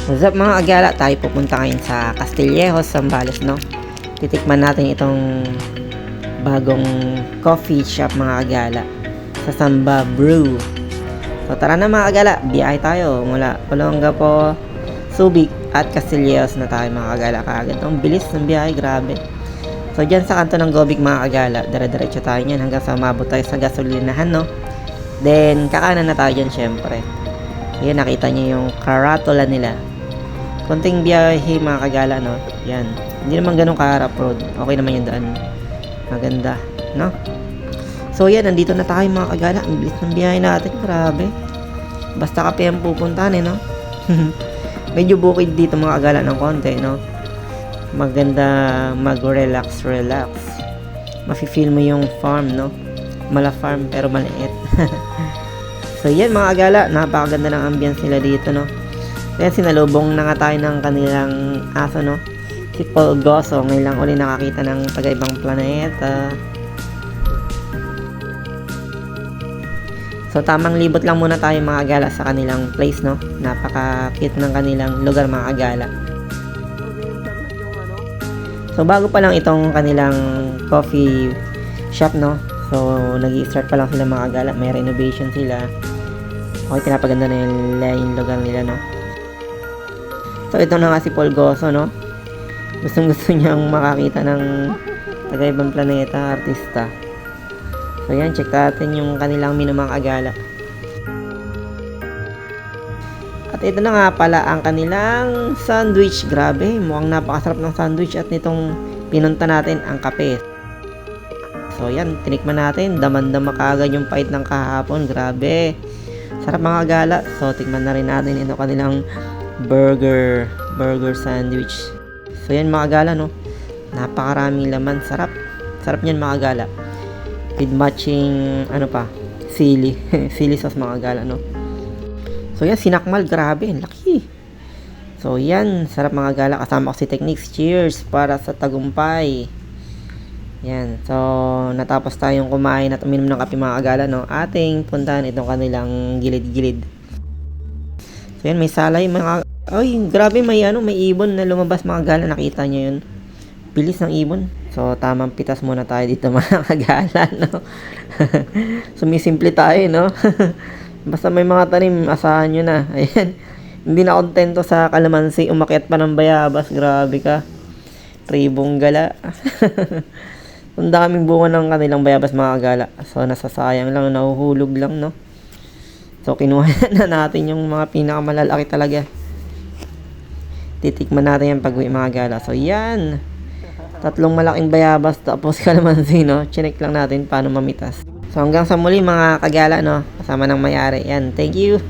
What's up mga agala, tayo pupunta ngayon sa Castillejos, Zambales, no? Titikman natin itong bagong coffee shop mga agala sa Samba Brew. So tara na mga agala, biyahe tayo mula Olongapo, Subic at Castillejos na tayo mga agala kaagad. Ang bilis ng biyahe, grabe. So dyan sa kanto ng Gobic mga agala, dire-diretso tayo nyan hanggang sa mabot tayo sa gasolinahan, no? Then kakanan na tayo dyan syempre. Ayan, nakita niyo yung karatula nila. Konting biyahe mga kagala, no? Yan. Hindi naman ganun kaharap road. Okay naman yung daan. Maganda, no? So yan, nandito na tayo mga kagala. Ang bilis ng biyahe natin. Grabe. Basta kape ang pupuntahan, no? Medyo bukid dito mga kagala ng konti, no? Maganda mag-relax. Mafe-feel mo yung farm, no? Mala farm pero maliit. So yan mga kagala. Napakaganda ng ambience nila dito, no? Kaya sinalubong na nga tayo ng kanilang aso, no? Si Paul Goso. Ngayon lang uli nakakita ng taga-ibang planeta. So tamang libot lang muna tayo mga agala sa kanilang place, no? Napaka-cute ng kanilang lugar mga agala. So bago pa lang itong kanilang coffee shop, no? So nag-i-start pa lang sila mga agala. May renovation sila. Okay, pinapaganda na yung lugar nila, no? So ito na nga si Paul Goso, no? Gustong gusto niyang makakita ng taga-ibang planeta, artista. So yan, check natin yung kanilang menu mga agala. At ito na nga pala ang kanilang sandwich. Grabe, mukhang napakasarap ng sandwich at nitong pinunta natin ang kape. So yan, tinikman natin. Daman-dama kaagad yung pait ng kahapon. Grabe. Sarap mga agala. So tikman na rin natin ito kanilang burger sandwich. So yan mga gala, no? Napakaraming laman, sarap niyan mga gala, with matching ano pa, sili sili sauce mga gala, no? So yan, sinakmal, grabe, laki. So yan, sarap mga gala, kasama ko si Techniques. Cheers para sa tagumpay. Yan, so natapos tayong kumain at uminom ng kape mga gala, no? Ating puntahan itong kanilang gilid-gilid. So yan, may salay mga... Ay, grabe, may ibon na lumabas mga gala. Nakita nyo yun? Bilis ng ibon. So, tamang pitas muna tayo dito mga kagala, no? Sumisimple tayo, no? Basta may mga tanim, asahan nyo na. Ayan. Hindi na kontento sa kalamansi. Umakyat pa ng bayabas. Grabe ka. Tribong gala. Ang daming bunga ng kanilang bayabas mga kagala. So, nasasayang lang. Nahuhulog lang, no? So, kinuha na natin yung mga pinakamalalaki talaga. Titikman natin yung pag-uwi mga gala. So, yan. 3 malaking bayabas tapos kalamansi, no? Chinek lang natin paano mamitas. So, hanggang sa muli mga kagala, no? Kasama ng may-ari. Yan. Thank you.